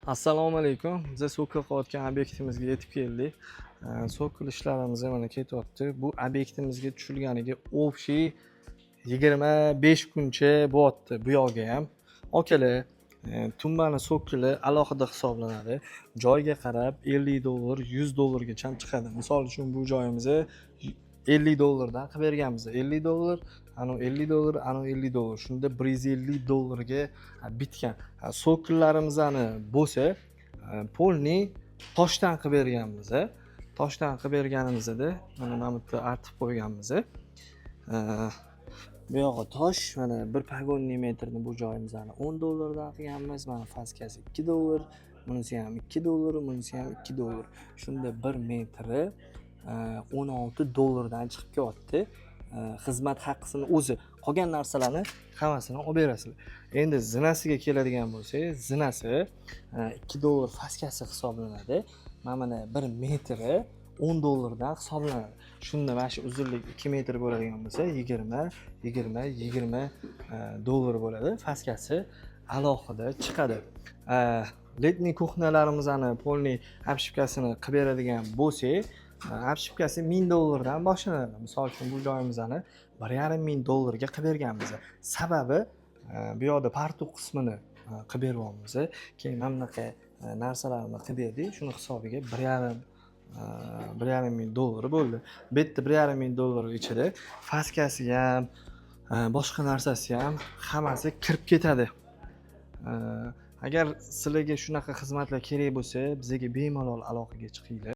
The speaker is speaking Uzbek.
Assalomu alaykum. Biz so'kil qilayotgan obyektimizga yetib keldik. So'kil ishlarimiz mana ketyapti. Bu obyektimizga tushilganiga общий 25 kuncha bo'lyapti. Bu yoqqa ham. Akalar, tumbani so'kili alohida hisoblanadi. Joyga qarab $50, $100gacha chiqadi. Misol uchun bu joyimizni $50dan qilib berganmiz. $50, ano $50, ano $50. Shunda $150ga bitgan. So'killarimizni bo'lsa, polni toshdan qilib berganmiz. Toshdan qilib berganimizda mana bu yerda artib qo'yganmiz. Bu yog'i tosh, mana bir pagonniy metrni bu joyimizni $10dan qilganmiz. Mana faskasi $2, bunisi ham $2, bunisi ham $2. Shunda 1 metri $16dan chiqib kelyapti. Xizmat haqqisini o'zi, qolgan narsalarni hammasini olib berasizlar. Endi zinasiga keladigan bo'lsak, zinasi $2 faskasi hisoblanadi. Mana 1 metri $10dan hisoblanadi. Shunda mana shu uzunlik 2 metr bo'ladigan bo'lsa, 20 dollar bo'ladi. Faskasi alohida chiqadi. Letniy kuxnalarimizni polniy obshipkasini qilib beradigan bo'lsak, obshipkasi $1000dan boshlanadi. Misol uchun bu joyimizni $1500ga qilib berganmiz. Sababi bu yoqda partuq qismini qilib beryapmiz. Keyin mana bunaqa narsalarni qilib berdik. Shuni hisobiga $1500 bo'ldi. Bu yerda $1500 ichida faskasi ham, boshqa narsasi ham hammasi kirib ketadi. Agar sizlarga shunaqa xizmatlar kerak bo'lsa, bizga bemalol aloqaga chiqinglar.